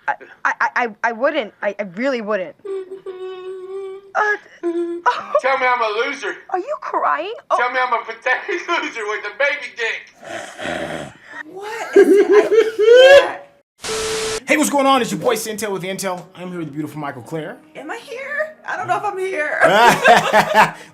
I wouldn't. I really wouldn't. Tell me I'm a loser. Are you crying? Oh. Tell me I'm a pathetic loser with a baby dick. What is it? Hey, what's going on? It's your boy Syntell with Intel. I'm here with the beautiful Michael Claire. Am I here? I don't know if I'm here.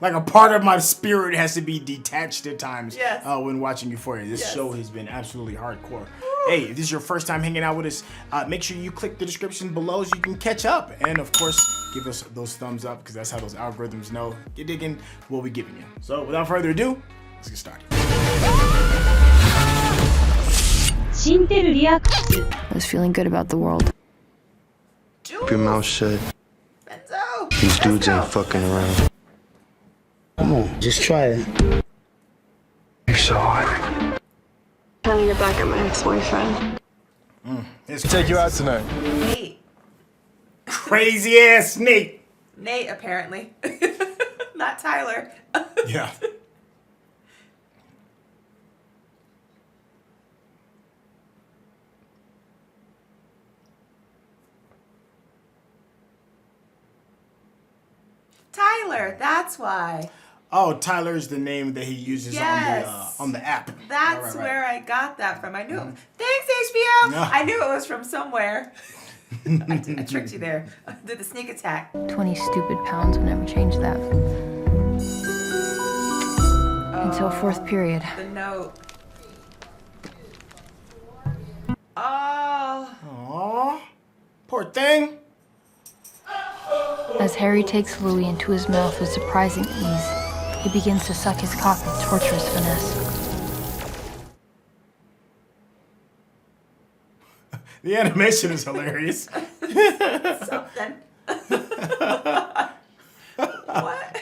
Like a part of my spirit has to be detached at times when watching Euphoria. This show has been absolutely hardcore. Hey, if this is your first time hanging out with us, make sure you click the description below so you can catch up. And of course, give us those thumbs up because that's how those algorithms know you're digging what we're giving you. So without further ado, let's get started. I was feeling good about the world. Jules. Keep your mouth shut. Fezco. These dudes ain't fucking around. Come on, just try it. You saw it. Trying to get back at my ex-boyfriend. Let's take you out tonight. Nate. Crazy ass Nate. Nate, apparently. Not Tyler. Yeah. Tyler, that's why. Oh, Tyler's the name that he uses on the app. That's right. Where I got that from. I knew it. Thanks, HBO. No. I knew it was from somewhere. I tricked you there. I did the sneak attack. 20 stupid pounds would never change that. Until fourth period. The note. Oh. Aww. Poor thing. As Harry takes Louis into his mouth with surprising ease, he begins to suck his cock with torturous finesse. The animation is hilarious. Something. What?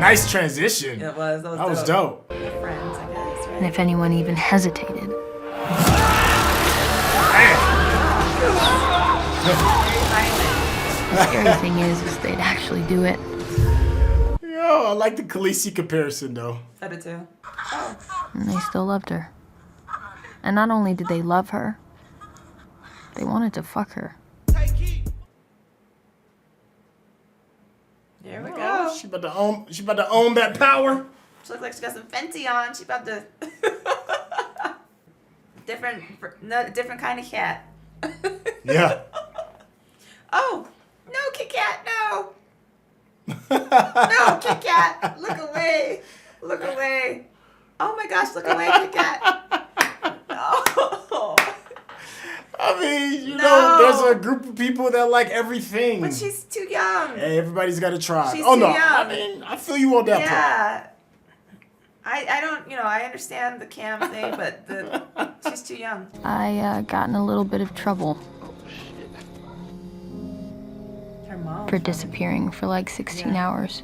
Nice transition. It was. That was dope. Friends, I guess, right? And if anyone even hesitated, the scary thing is they'd actually do it. Yo, I like the Khaleesi comparison though. I did too. Oh. And they still loved her. And not only did they love her, they wanted to fuck her. There we go. Oh, she about to own that power. She looks like she got some Fenty on. She about to different kind of cat. Yeah. Oh, no, Kit Kat, no. No, Kit Kat, look away. Look away. Oh my gosh, look away, Kit Kat. No. I mean, you know, there's a group of people that like everything. But she's too young. Hey, everybody's got to try. She's too young. I mean, I feel you on that part. I don't, I understand the cam thing, but she's too young. I got in a little bit of trouble. Her mom. For disappearing for like 16 hours.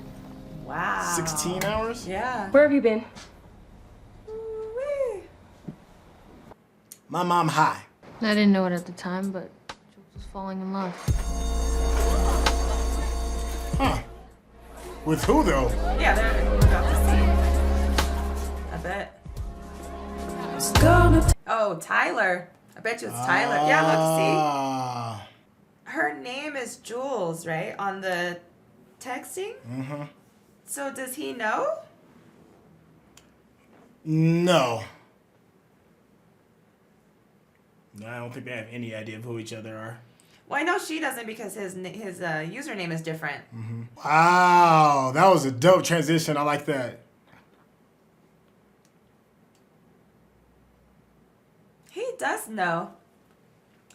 Wow. 16 hours? Yeah. Where have you been? Ooh-wee. My mom high. I didn't know it at the time, but Jules was falling in love. Huh. With who though? Yeah, they're about to see. I bet. Oh, Tyler. I bet you it's Tyler. Yeah, look, see? Her name is Jules, right? On the texting? Mm-hmm. So does he know? No. I don't think they have any idea of who each other are. Well, I know she doesn't because his username is different. Mm-hmm. Wow, that was a dope transition. I like that. He does know.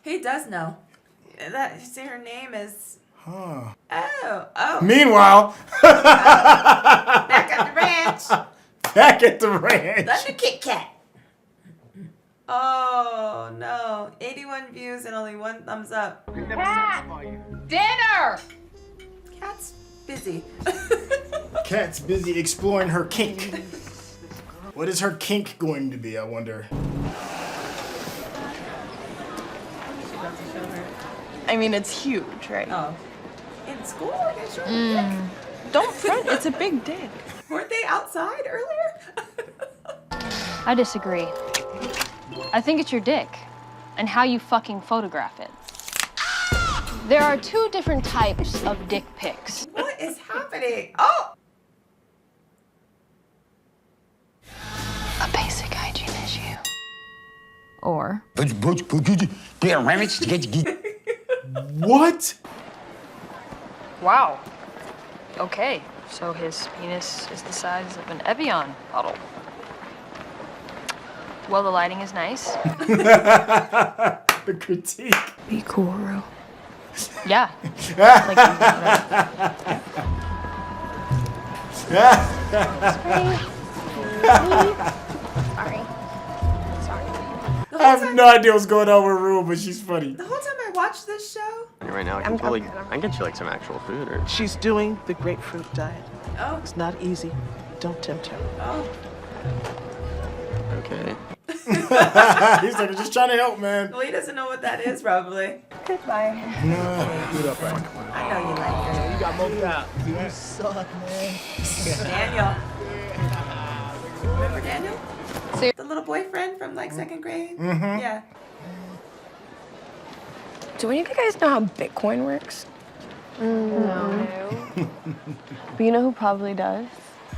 He does know. That her name is. Huh. Oh. Meanwhile, back at the ranch. Back at the ranch. That's the Kit Kat. Oh no! 81 views and only 1 thumbs up. Cat! Dinner! Cat's busy. Cat's busy exploring her kink. What is her kink going to be, I wonder? I mean, it's huge, right? Oh. In school? Are you sure? Don't front. It's a big dick. Weren't they outside earlier? I disagree. I think it's your dick and how you fucking photograph it. There are 2 different types of dick pics. What is happening? Oh! A basic hygiene issue. Or What? wow. Okay, so his penis is the size of an Evian bottle. Well, the lighting is nice. The critique. Be cool, Ru. Yeah. Like, I have no idea what's going on with Rue, but she's funny. The whole time I watched this show. Right now, I can get you like some actual food or. She's doing the grapefruit diet. Oh. It's not easy. Don't tempt her. Oh. Okay. He's like, I'm just trying to help, man. Well, he doesn't know what that is, probably. Goodbye. What up, Frank? I know you like her. You got moved out. You suck, man. Daniel. Remember Daniel? The little boyfriend from like 2nd grade? Mm-hmm. Yeah. Do any of you guys know how Bitcoin works? No. But you know who probably does?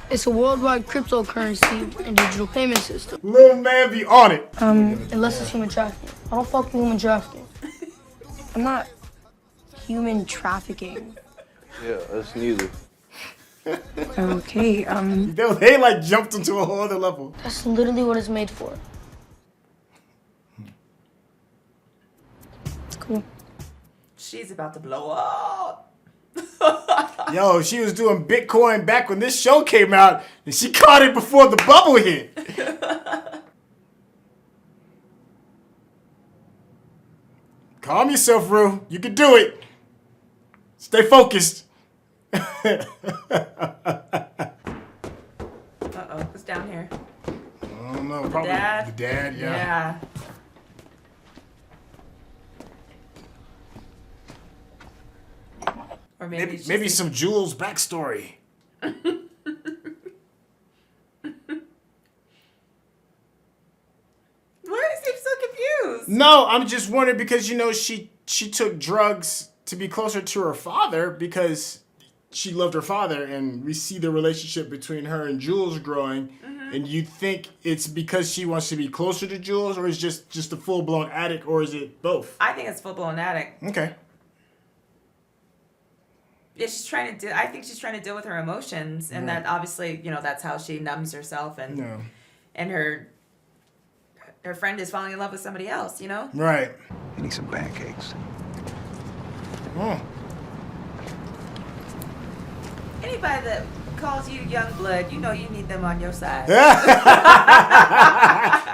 It's a worldwide cryptocurrency and digital payment system. Little man be on it. Unless it's human trafficking. I don't fuck with human trafficking. I'm not human trafficking. Yeah, us neither. Okay, They like jumped into a whole other level. That's literally what it's made for. it's cool. She's about to blow up. Yo, she was doing Bitcoin back when this show came out, and she caught it before the bubble hit. Calm yourself, Rue. You can do it. Stay focused. Uh-oh, who's down here? I don't know. Probably Dad? the dad, yeah. Yeah. Or Maybe some Jules backstory. Why is he so confused? No, I'm just wondering because, you know, she took drugs to be closer to her father because she loved her father, and we see the relationship between her and Jules growing. Mm-hmm. And you think it's because she wants to be closer to Jules, or is just a full-blown addict, or is it both? I think it's full-blown addict. Okay. Yeah, I think she's trying to deal with her emotions, and that obviously, you know, that's how she numbs herself, and and her friend is falling in love with somebody else, you know? Right. You need some pancakes. Oh. Anybody that calls you young blood, you know you need them on your side.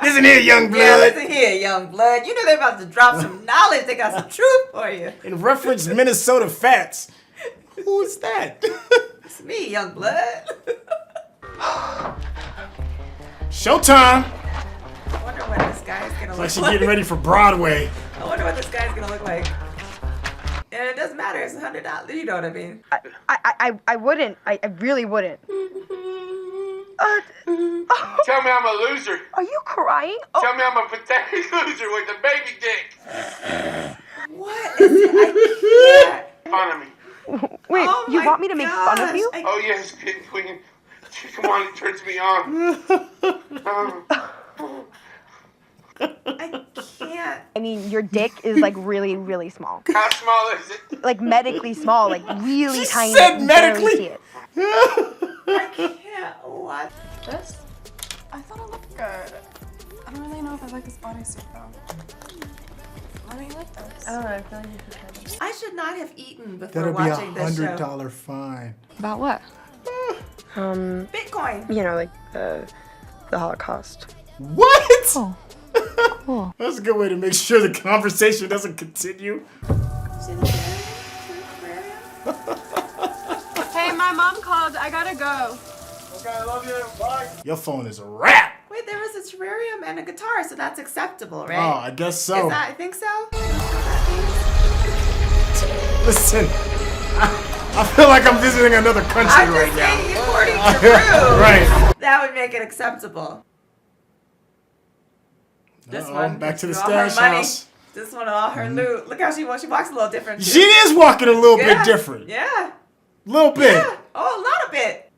Listen here, young blood. Yeah, listen here, young blood. You know they're about to drop some knowledge. They got some truth for you. In reference Minnesota Fats. Who's that? It's me, young blood. Showtime. I wonder what this guy is gonna It's look like she's like. getting ready for Broadway. I wonder what this guy's gonna look like. And it doesn't matter. It's $100. You know what I mean? I wouldn't. I really wouldn't. Tell me I'm a loser. Are you crying? Oh. Tell me I'm a pathetic loser with a baby dick. What is it? I can't. Fun of me. Wait, Oh you my want me to make fun of you? Oh yes, Pit Queen. Come on, it turns me on. I can't. I mean, your dick is like really, really small. How small is it? Like medically small, like really She tiny. said You barely medically. see it. I can't. What? This? I thought it looked good. I don't really know if I like this bodysuit though. Why don't you like this? I don't know, I feel like you should try this. I should not have eaten before That'll be watching this show. $100 fine. about what? Bitcoin. You know, like the Holocaust. What? Oh, cool. That's a good way to make sure the conversation doesn't continue. See the aquarium? Hey, my mom called. I gotta go. Okay, I love you. Bye. Your phone is a wrap. Wait, there was a terrarium and a guitar, so that's acceptable, right? Oh, I guess so. Is that, I think so. Listen, I feel like I'm visiting another country right now. According to Rue, Right. that would make it acceptable. This one, back to the all her stash money. house. This one, all her loot. Look how she walks a little different. Too. She is walking a little bit different. Yeah. Little bit. Yeah. Oh, a lot of bit.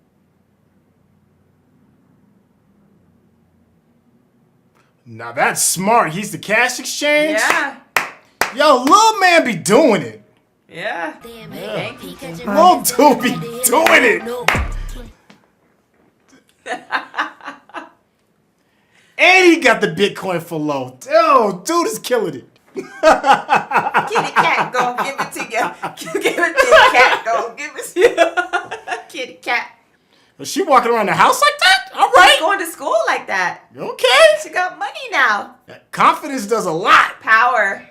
Now that's smart. He's the cash exchange. Yeah. Yo, little man be doing it. Yeah. Yeah. Thank you. Little dude be doing it. And he got the Bitcoin for low. Oh, dude is killing it. Kitty cat, go give it to you. Give it to the cat, go give it to you. Kitty cat. Is she walking around the house like that? All right. She's going to school like that. Okay. She got money now. Confidence does a lot. Power.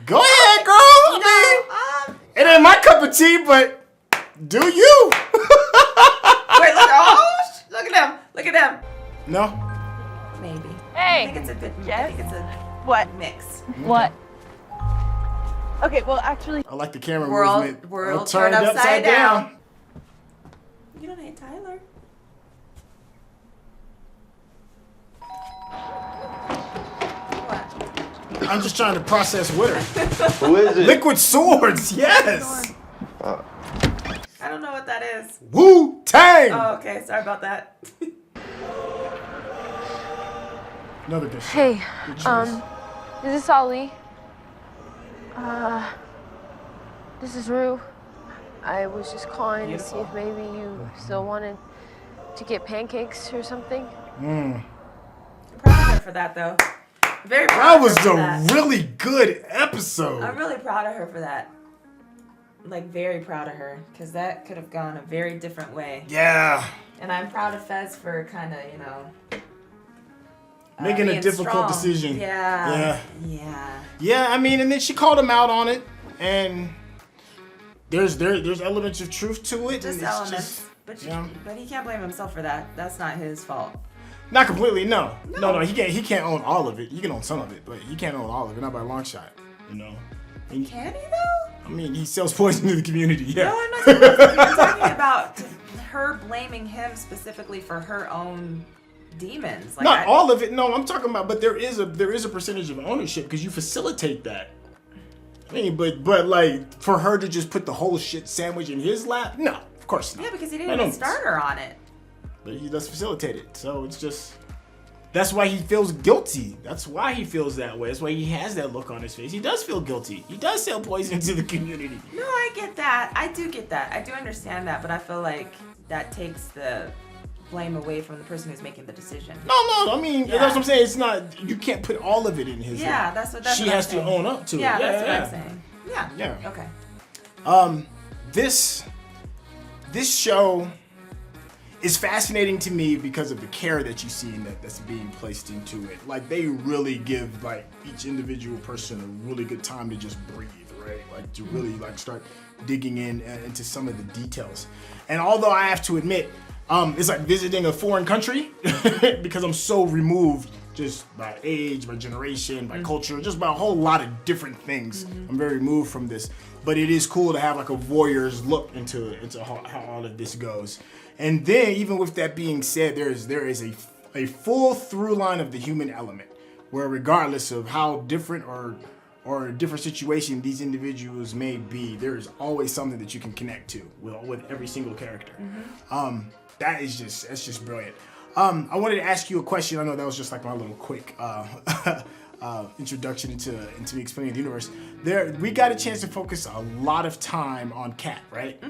Go ahead, girl. It ain't my cup of tea, but do you? Wait, look. Oh, look at them. Look at them. No. Maybe. Hey. I think it's a bit. I think it's a mix. What? Okay, well, actually, I like the camera movement. World turned upside down. You don't hate Tyler. I'm just trying to process with her. Who is it? Liquid Swords, yes. I don't know what that is. Wu-Tang. Oh, okay. Sorry about that. Another dish. Hey, is this Ali? This is Rue. I was just calling to see if maybe you still wanted to get pancakes or something. I'm proud of her for that, though. Very proud That of was her for a that. really good episode. I'm really proud of her for that. Like, very proud of her. Because that could have gone a very different way. Yeah. And I'm proud of Fez for kind of, Making a being difficult strong. decision. Yeah. Yeah, I mean, and then she called him out on it, and there's elements of truth to it. Just and it's elements. But he can't blame himself for that. That's not his fault. Not completely, no. He can't own all of it. He can own some of it, but he can't own all of it, not by a long shot, And Can he, though? I mean, he sells poison to the community, yeah. No, I'm not talking about, I'm talking about her blaming him specifically for her own demons. Like, Not all of it, no, I'm talking about, but there is a percentage of ownership because you facilitate that. I mean, but like, for her to just put the whole shit sandwich in his lap? No, of course not. Yeah, because he didn't even start her on it. But he does facilitate it, so it's just... That's why he feels guilty. That's why he feels that way. That's why he has that look on his face. He does feel guilty. He does sell poison to the community. No, I get that. I do get that. I do understand that, but I feel like that takes the blame away from the person who's making the decision. No, I mean, that's what I'm saying. It's not... You can't put all of it in his lap. That's what She has to own up to it. Yeah, that's what I'm saying. Yeah. Okay. This show is fascinating to me because of the care that you see that's being placed into it. Like, they really give like each individual person a really good time to just breathe, right? Like, to really like start digging into some of the details. And although I have to admit, it's like visiting a foreign country because I'm so removed just by age, by generation, by culture, just by a whole lot of different things. I'm very removed from this, but it is cool to have like a voyeur's look into how all of this goes. And then, even with that being said, there is a full through line of the human element, where regardless of how different or a different situation these individuals may be, there is always something that you can connect to with every single character. That's just brilliant. I wanted to ask you a question. I know that was just like my little quick introduction into me explaining the universe. We got a chance to focus a lot of time on Kat, right?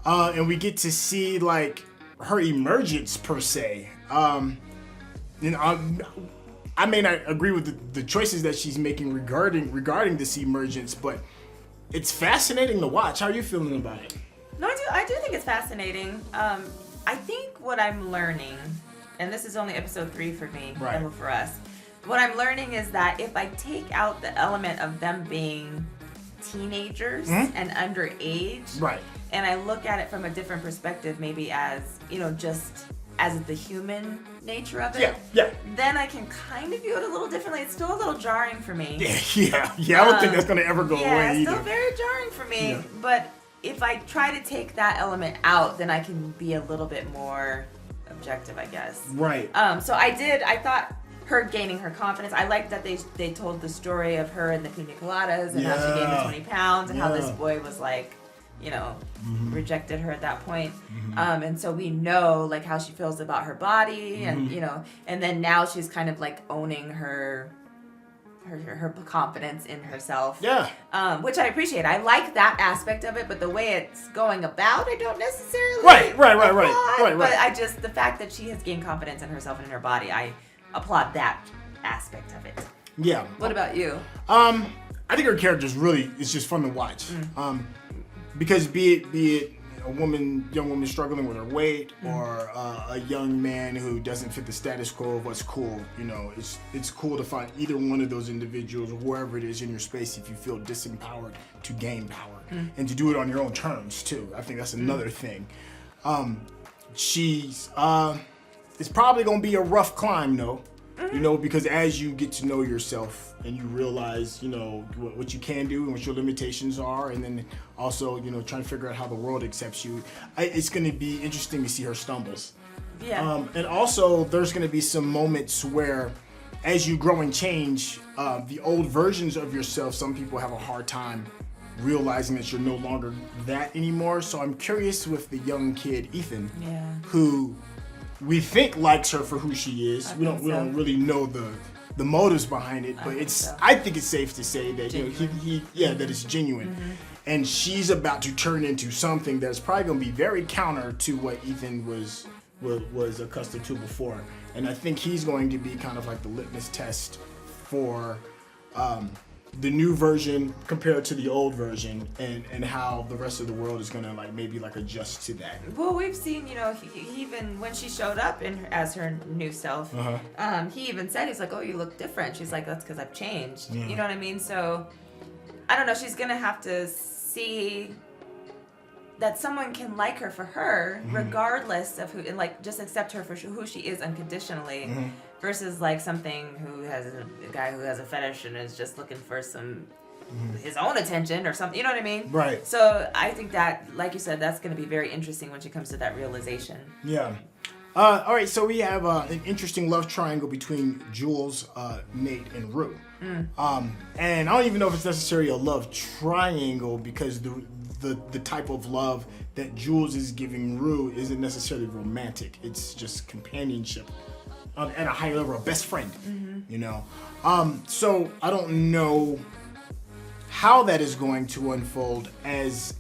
And we get to see like her emergence per se. I may not agree with the choices that she's making regarding this emergence, but it's fascinating to watch. How are you feeling about it? No, I do think it's fascinating. I think what I'm learning, and this is only episode 3 for me and for us, what I'm learning is that if I take out the element of them being teenagers and underage, and I look at it from a different perspective, maybe as, just as the human nature of it, then I can kind of view it a little differently. It's still a little jarring for me. Yeah. I don't think that's gonna ever go away it's either. still very jarring for me. But if I try to take that element out, then I can be a little bit more objective, I guess. Right. So I thought her gaining her confidence. I liked that they told the story of her and the pina coladas and how she gained the 20 pounds and how this boy was like, you know, rejected her at that point. And so we know like how she feels about her body and, you know, and then now she's kind of like owning her confidence in herself. Yeah. Which I appreciate. I like that aspect of it, but the way it's going about, I don't necessarily. Right. But I just, the fact that she has gained confidence in herself and in her body, I applaud that aspect of it. Yeah. What about you? I think her character is just fun to watch. Because be it a young woman struggling with her weight, or a young man who doesn't fit the status quo of what's cool, you know, it's cool to find either one of those individuals, or whoever it is in your space, if you feel disempowered, to gain power and to do it on your own terms too. I think that's another thing. It's probably gonna be a rough climb though. You know, because as you get to know yourself and you realize, you know, what you can do and what your limitations are, and then also, you know, trying to figure out how the world accepts you, it's going to be interesting to see her stumbles. Yeah. And also, there's going to be some moments where, as you grow and change, the old versions of yourself, some people have a hard time realizing that you're no longer that anymore. So I'm curious with the young kid, Ethan, who we think likes her for who she is. We don't really know the motives behind it, but I think it's safe to say that genuine. You know that it's genuine, and she's about to turn into something that's probably going to be very counter to what Ethan was accustomed to before, and I think he's going to be kind of like the litmus test for the new version compared to the old version, and how the rest of the world is gonna maybe adjust to that. Well, we've seen, you know, he even when she showed up as her new self, he even said, he's like, "Oh, you look different." She's like, "That's because I've changed." You know what I mean? So I don't know. She's gonna have to see that someone can like her for her, regardless of who, and just accept her for who she is unconditionally. Versus something who has a guy who has a fetish and is just looking for some his own attention or something. You know what I mean? Right. So I think that, like you said, that's going to be very interesting when she comes to that realization. Yeah. All right. So we have an interesting love triangle between Jules, Nate, and Rue. And I don't even know if it's necessarily a love triangle, because the type of love that Jules is giving Rue isn't necessarily romantic. It's just companionship. At a higher level, a best friend, you know. So I don't know how that is going to unfold as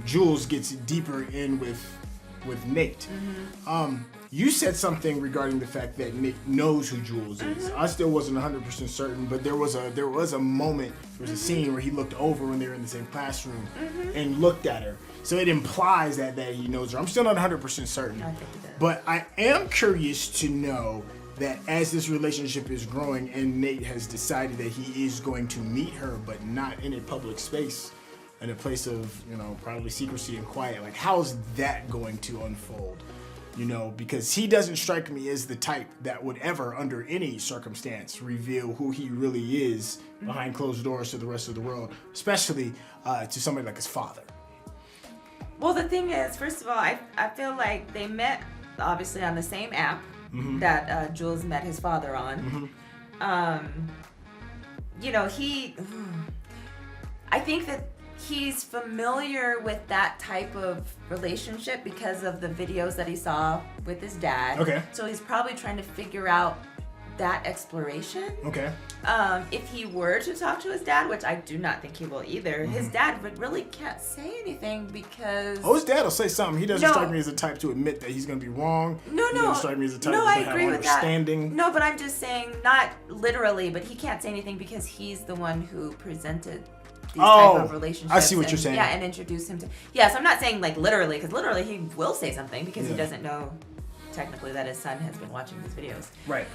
Jules gets deeper in with Nate. You said something regarding the fact that Nate knows who Jules is. I still wasn't 100% certain, but there was a moment, there was a scene where he looked over when they were in the same classroom and looked at her. So it implies that he knows her. I'm still not 100% certain. I think he does. But I am curious to know that as this relationship is growing and Nate has decided that he is going to meet her, but not in a public space, in a place of, you know, probably secrecy and quiet, how's that going to unfold? You know, because he doesn't strike me as the type that would ever, under any circumstance, reveal who he really is behind closed doors to the rest of the world, especially to somebody like his father. Well, the thing is, first of all, I feel like they met, obviously, on the same app that Jules met his father on. You know, I think that he's familiar with that type of relationship because of the videos that he saw with his dad. Okay. So he's probably trying to figure out that exploration. Okay. If he were to talk to his dad, which I do not think he will either, his dad really can't say anything because... Oh, his dad will say something. He doesn't strike me as the type to admit that he's going to be wrong. He doesn't strike me as the type to have understanding. No, but I'm just saying, not literally, but he can't say anything because he's the one who presented these type of relationships. I see what you're saying. Yeah, and introduced him to... Yeah, so I'm not saying literally, because literally he will say something because he doesn't know technically that his son has been watching these videos. Right.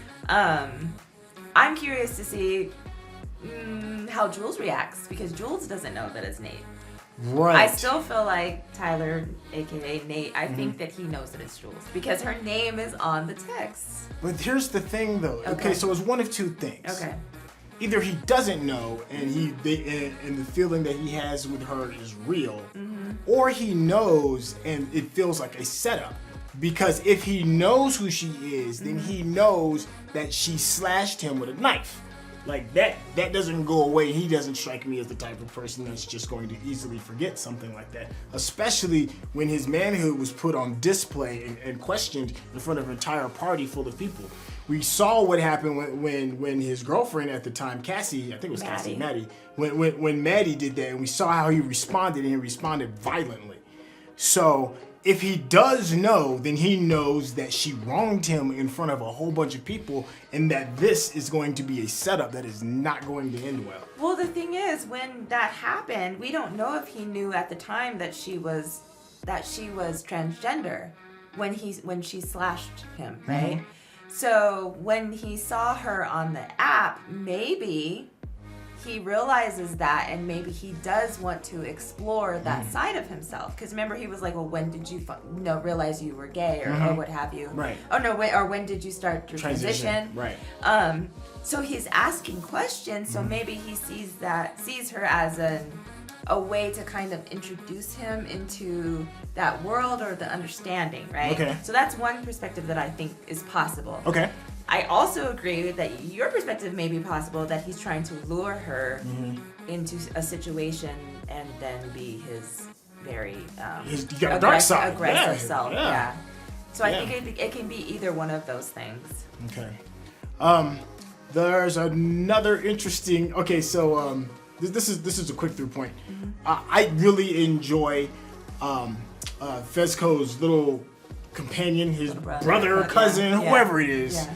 I'm curious to see how Jules reacts because Jules doesn't know that it's Nate. Right. I still feel like Tyler, aka Nate, I think that he knows that it's Jules because her name is on the text. But here's the thing though. Okay, so it's one of two things. Okay. either he doesn't know and and the feeling that he has with her is real, or he knows and it feels like a setup. Because if he knows who she is, then he knows that she slashed him with a knife. Like that doesn't go away. He doesn't strike me as the type of person that's just going to easily forget something like that. Especially when his manhood was put on display and questioned in front of an entire party full of people. We saw what happened when his girlfriend at the time, Cassie, I think it was Maddie, when Maddie did that, and we saw how he responded, and he responded violently. So if he does know, then he knows that she wronged him in front of a whole bunch of people, and that this is going to be a setup that is not going to end well. Well, the thing is, when that happened, we don't know if he knew at the time that she was transgender when she slashed him, right? Mm-hmm. So when he saw her on the app, maybe he realizes that, and maybe he does want to explore that side of himself. Because remember, he was like, well, when did you realize you were gay or what have you? Right. Oh, no, wait, or when did you start your transition? Right. So he's asking questions, so maybe he sees her as a way to kind of introduce him into that world or the understanding, right? Okay. So that's one perspective that I think is possible. Okay. I also agree that your perspective may be possible, that he's trying to lure her into a situation and then be his very aggressive self. Yeah. So I think it can be either one of those things. Okay. There's another interesting. Okay, so this is a quick through point. I really enjoy Fezco's little companion, his brother, cousin, whoever it is. Yeah.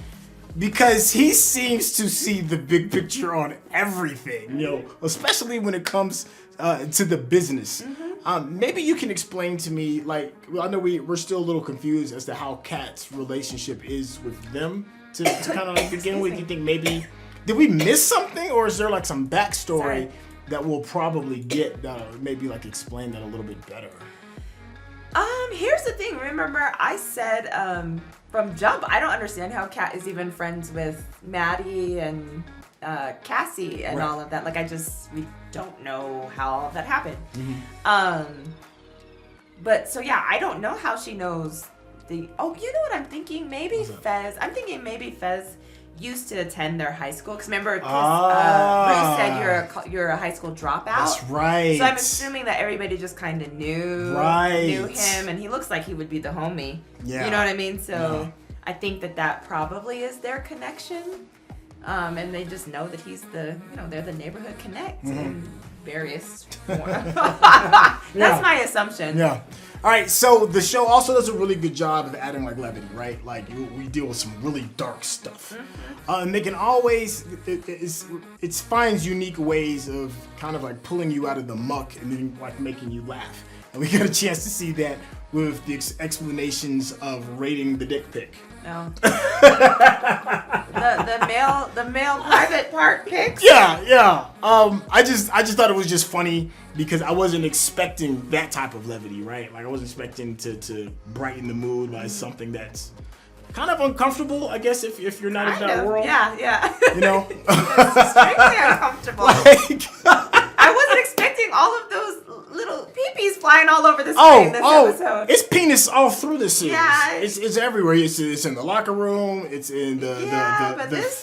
Because he seems to see the big picture on everything, especially when it comes to the business. Maybe you can explain to me, like, I know we're still a little confused as to how Kat's relationship is with them to kind of like begin with. You think maybe, did we miss something, or is there like some backstory that we'll probably get maybe like explain that a little bit better? Here's the thing. Remember, I said from jump, I don't understand how Kat is even friends with Maddie and Cassie and all of that. Like, we don't know how all of that happened. But so yeah, I don't know how she knows you know what I'm thinking? Maybe Fez used to attend their high school, because remember, Bruce said you're a high school dropout. That's right. So I'm assuming that everybody just kind of knew him, and he looks like he would be the homie. Yeah. You know what I mean? So I think that probably is their connection, and they just know that he's they're the neighborhood connect in various forms. That's my assumption. Yeah. All right, so the show also does a really good job of adding like levity, right? Like we deal with some really dark stuff, and they can always it finds unique ways of kind of like pulling you out of the muck and then like making you laugh. And we got a chance to see that with the explanations of rating the dick pic. No. the male private part pics. Yeah. I just thought it was just funny because I wasn't expecting that type of levity, right? Like I wasn't expecting to brighten the mood by something that's kind of uncomfortable, I guess, if you're not in that world. Yeah. You know? It's extremely uncomfortable. I wasn't expecting all of those little peepees flying all over the screen this episode. It's penis all through the series. Yeah. It's everywhere. It's in the locker room. It's in the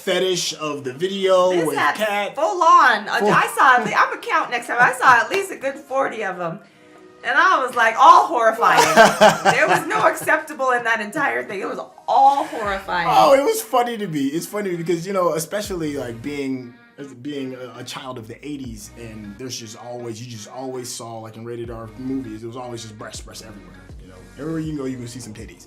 fetish of the video with Kat. Full on. I saw, I'm going to count next time. I saw at least a good 40 of them. And I was like, all horrifying. There was no acceptable in that entire thing. It was all horrifying. Oh, it was funny to me. It's funny because, especially like being a child of the 80s, and you just always saw, like in rated R movies, it was always just breasts everywhere. Everywhere you can go, you can see some titties.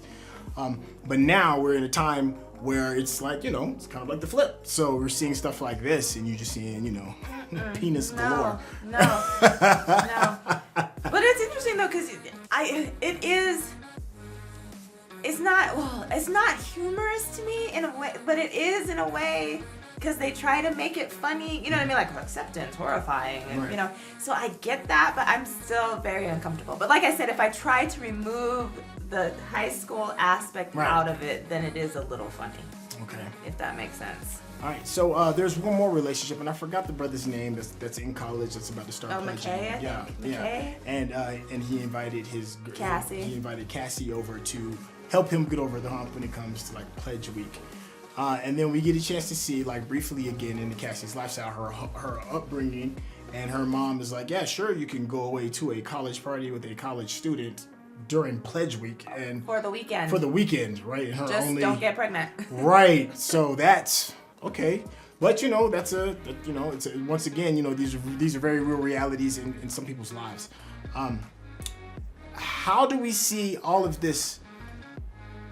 But now we're in a time where it's like, it's kind of like the flip. So we're seeing stuff like this, and you're just seeing, penis galore. No. But it's interesting though, because it's not humorous to me in a way, but it is in a way. Because they try to make it funny, you know what I mean? Like acceptance, horrifying, and, So I get that, but I'm still very uncomfortable. But like I said, if I try to remove the high school aspect out of it, then it is a little funny. Okay. If that makes sense. All right, so there's one more relationship, and I forgot the brother's name. That's in college. That's about to start pledging. McKay, yeah, McKay? And he invited Cassie. He invited Cassie over to help him get over the hump when it comes to like pledge week. And then we get a chance to see like briefly again into Cassie's lifestyle, her upbringing, and her mom is like, yeah, sure, you can go away to a college party with a college student during pledge week and for the weekend. Right? And her just don't get pregnant. Right. So that's okay. But once again, these are very real realities in some people's lives. How do we see all of this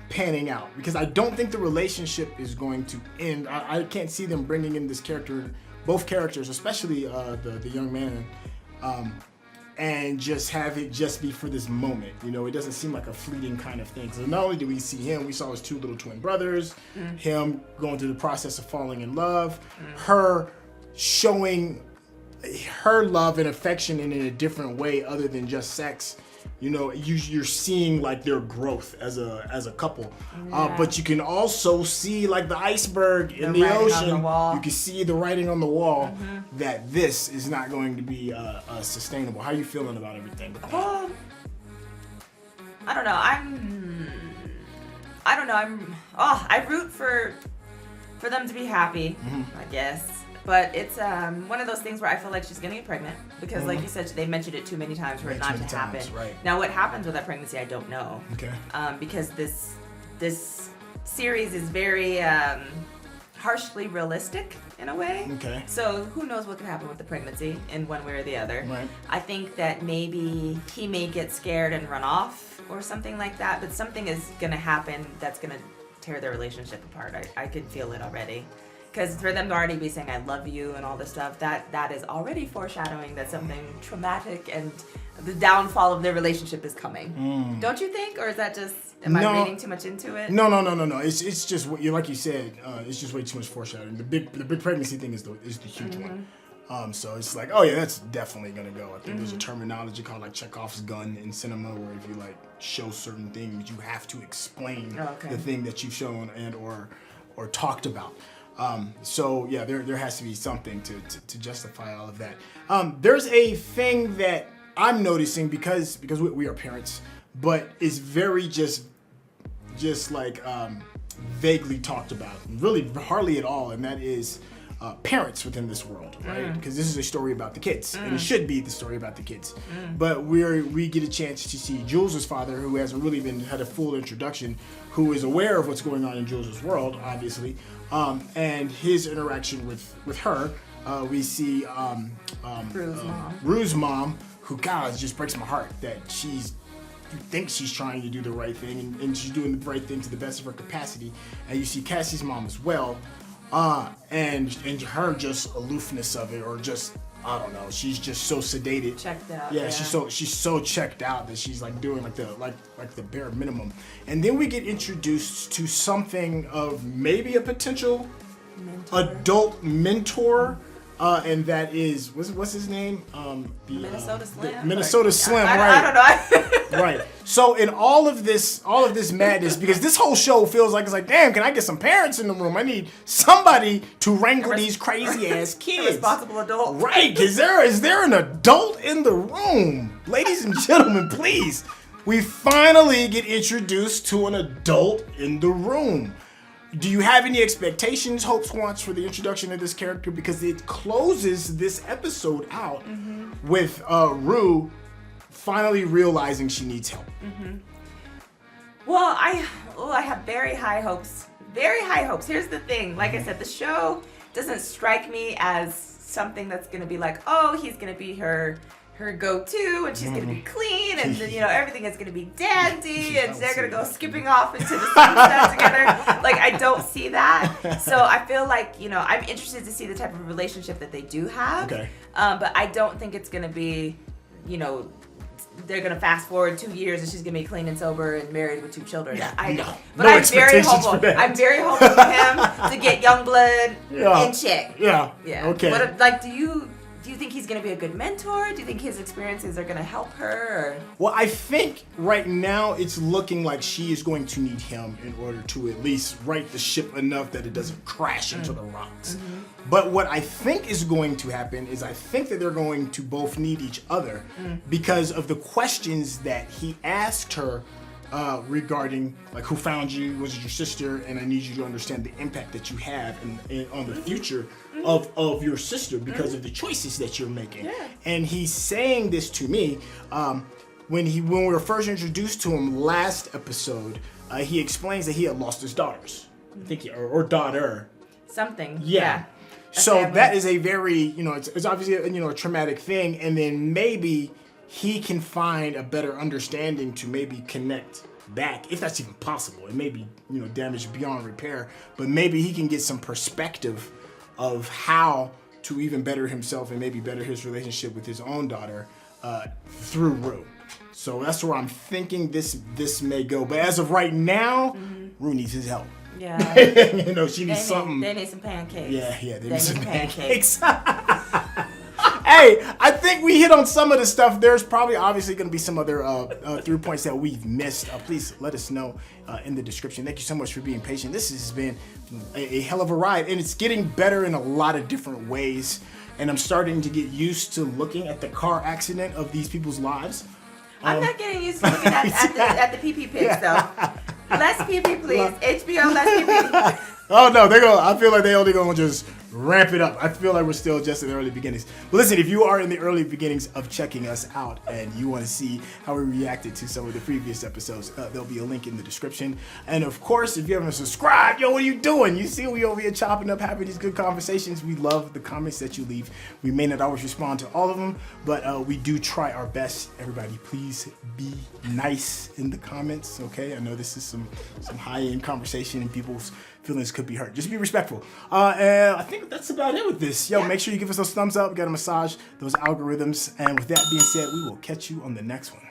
panning out? Because I don't think the relationship is going to end. I can't see them bringing in this character, both characters, especially the young man, and just have it just be for this moment. It doesn't seem like a fleeting kind of thing. So not only do we see him, we saw his two little twin brothers, him going through the process of falling in love, her showing her love and affection in a different way other than just sex. You're seeing like their growth as a couple, but you can also see like the iceberg in the ocean. You can see the writing on the wall that this is not going to be sustainable. How are you feeling about everything? I don't know. I root for them to be happy, I guess. But it's one of those things where I feel like she's gonna get pregnant because, like you said, they mentioned it too many times for it not to happen. Right. Now, what happens with that pregnancy, I don't know. Okay. Because this series is very harshly realistic in a way. Okay. So who knows what could happen with the pregnancy in one way or the other. Right. I think that maybe he may get scared and run off or something like that. But something is gonna happen that's gonna tear their relationship apart. I could feel it already. Because for them to already be saying I love you and all this stuff, that is already foreshadowing that something traumatic and the downfall of their relationship is coming. Don't you think? Or is that just, am I reading too much into it? No. It's just what you like you said. It's just way too much foreshadowing. The big pregnancy thing is the huge one. So it's like, oh yeah, that's definitely gonna go. I think there's a terminology called like Chekhov's gun in cinema, where if you like show certain things, you have to explain the thing that you've shown and or talked about. So yeah, there has to be something to justify all of that. There's a thing that I'm noticing because we are parents, but it's very just like vaguely talked about, really hardly at all, and that is parents within this world, right? Because this is a story about the kids, and it should be the story about the kids. But we get a chance to see Jules' father, who hasn't really had a full introduction, who is aware of what's going on in Jules' world, obviously, and his interaction with her. We see Rue's mom, who, God, it just breaks my heart that you think she's trying to do the right thing, and she's doing the right thing to the best of her capacity. And you see Cassie's mom as well, and her just aloofness of it, or just, I don't know, she's just so sedated. Checked out. Yeah, she's so checked out that she's like doing like the bare minimum. And then we get introduced to something of maybe a potential adult mentor. And that is what's his name? Minnesota Slim. Minnesota Slim, right? I don't know. Right. So in all of this madness, because this whole show feels like it's like, damn, can I get some parents in the room? I need somebody to wrangle these crazy ass kids. A responsible adult. Right. Is there an adult in the room? Ladies and gentlemen, please. We finally get introduced to an adult in the room. Do you have any expectations, hopes, wants for the introduction of this character? Because it closes this episode out with Rue finally realizing she needs help. Well, I have very high hopes. Very high hopes. Here's the thing. Like I said, the show doesn't strike me as something that's going to be like, oh, he's going to be her go-to, and she's gonna be clean, and everything is gonna be dandy, and they're gonna go skipping off into the sunset together. Like, I don't see that. So I feel like I'm interested to see the type of relationship that they do have. Okay. But I don't think it's gonna be, they're gonna fast forward 2 years and she's gonna be clean and sober and married with 2 children. Yeah, but I'm very hopeful. I'm very hopeful for him to get young blood in check. Yeah. Yeah. Okay. What do you you think he's going to be a good mentor? Do you think his experiences are going to help her? Or? Well, I think right now it's looking like she is going to need him in order to at least right the ship enough that it doesn't crash into the rocks. But what I think is going to happen is I think that they're going to both need each other because of the questions that he asked her regarding like who found you, was it your sister, and I need you to understand the impact that you have on the future of your sister because of the choices that you're making. And he's saying this to me when we were first introduced to him last episode. He explains that he had lost his daughters, I think, or daughter. Something. Yeah. So that is a very, it's obviously a traumatic thing, and then maybe he can find a better understanding to maybe connect back, if that's even possible. It may be, damaged beyond repair, but maybe he can get some perspective of how to even better himself and maybe better his relationship with his own daughter through Rue. So that's where I'm thinking this may go. But as of right now, Rue needs his help. Yeah. She needs something. They need some pancakes. Yeah, they need some pancakes. Hey, I think we hit on some of the stuff. There's probably obviously going to be some other through points that we've missed. Please let us know in the description. Thank you so much for being patient. This has been a hell of a ride, and it's getting better in a lot of different ways. And I'm starting to get used to looking at the car accident of these people's lives. I'm not getting used to looking at the PP pics though. Less PP, please. HBO, less PP. Oh no, I feel like they only gonna just ramp it up. I feel like we're still just in the early beginnings. But listen, if you are in the early beginnings of checking us out and you want to see how we reacted to some of the previous episodes, there'll be a link in the description. And of course, if you haven't subscribed, what are you doing? You see we over here chopping up, having these good conversations. We love the comments that you leave. We may not always respond to all of them, but we do try our best. Everybody, please be nice in the comments, okay? I know this is some high-end conversation and people's feelings could be hurt. Just be respectful. And I think that's about it with this. Make sure you give us those thumbs up. We got to massage those algorithms. And with that being said, we will catch you on the next one.